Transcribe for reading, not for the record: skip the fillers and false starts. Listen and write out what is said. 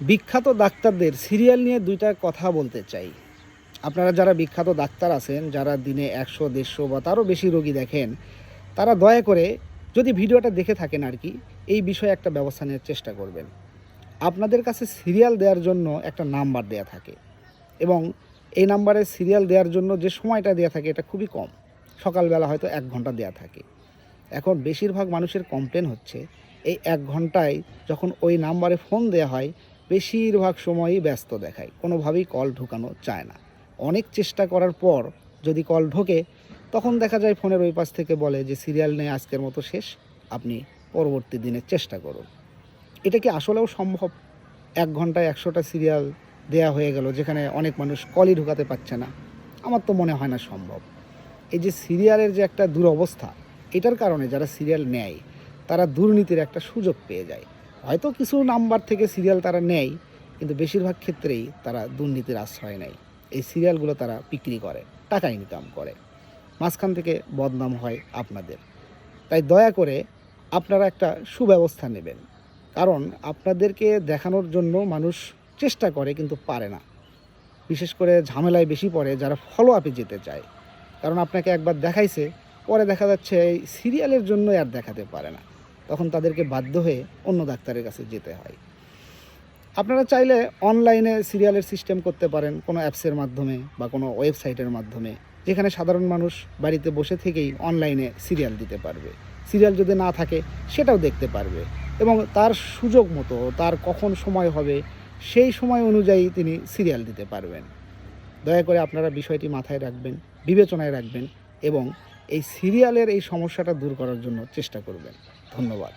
বিখ্যাত ডাক্তারদের সিরিয়াল নিয়ে দুইটা কথা বলতে চাই। আপনারা যারা বিখ্যাত ডাক্তার আছেন, যারা দিনে ১০০, ১৫০ বা তারও বেশি রোগী দেখেন, তারা দয়া করে যদি ভিডিওটা দেখে থাকেন আর কি, এই বিষয়ে একটা ব্যবস্থা নেওয়ার চেষ্টা করবেন। আপনাদের কাছে সিরিয়াল দেওয়ার জন্য একটা নাম্বার দেয়া থাকে এবং এই নাম্বারে সিরিয়াল দেওয়ার জন্য যে সময়টা দেয়া থাকে এটা খুবই কম। সকালবেলা হয়তো ১ ঘন্টা দেয়া থাকে। এখন বেশিরভাগ মানুষের কমপ্লেন হচ্ছে এই ১ ঘন্টায় যখন ওই নাম্বারে ফোন দেওয়া হয়, বেশিরভাগ সময়ই ব্যস্ত দেখায়, কোনোভাবেই কল ঢোকানো যায় না। অনেক চেষ্টা করার পর যদি কল ঢোকে, তখন দেখা যায় ফোনের ওই পাশ থেকে বলে যে সিরিয়াল নেই, আজকের মতো শেষ, আপনি পরবর্তী দিনে চেষ্টা করুন। এটা কি আসলেও সম্ভব? ১ ঘন্টায় ১০০টা সিরিয়াল দেয়া হয়ে গেল, যেখানে অনেক মানুষ কলই ঢোকাতে পারছে না। আমার তো মনে হয় না সম্ভব। এই যে সিরিয়ালের যে একটা দুরবস্থা, এটার কারণে যারা সিরিয়াল নেয় তারা দুর্নীতির একটা সুযোগ পেয়ে যায়। হয়তো কিছু নাম্বার থেকে সিরিয়াল তারা নেয়, কিন্তু বেশিরভাগ ক্ষেত্রেই তারা দুর্নীতির আশ্রয় নেয়। এই সিরিয়ালগুলো তারা বিক্রি করে, টাকা ইনকাম করে, মাঝখান থেকে বদনাম হয় আপনাদের। তাই দয়া করে আপনারা একটা সুব্যবস্থা নেবেন, কারণ আপনাদেরকে দেখানোর জন্য মানুষ চেষ্টা করে কিন্তু পারে না। বিশেষ করে ঝামেলায় বেশি পড়ে যারা ফলো আপে যেতে চায়, কারণ আপনাকে একবার দেখাইছে, পরে দেখা যাচ্ছে এই সিরিয়ালের জন্যই আর দেখাতে পারে না, তখন তাদেরকে বাধ্য হয়ে অন্য ডাক্তারের কাছে যেতে হয়। আপনারা চাইলে অনলাইনে সিরিয়ালের সিস্টেম করতে পারেন, কোনো অ্যাপসের মাধ্যমে বা কোনো ওয়েবসাইটের মাধ্যমে, যেখানে সাধারণ মানুষ বাড়িতে বসে থেকেই অনলাইনে সিরিয়াল দিতে পারবে। সিরিয়াল যদি না থাকে সেটাও দেখতে পারবে এবং তার সুযোগ মতো তার কখন সময় হবে সেই সময় অনুযায়ী তিনি সিরিয়াল দিতে পারবেন। দয়া করে আপনারা বিষয়টি মাথায় রাখবেন, বিবেচনায় রাখবেন এবং এই সিরিয়ালের এই সমস্যাটা দূর করার জন্য চেষ্টা করবেন। ধন্যবাদ।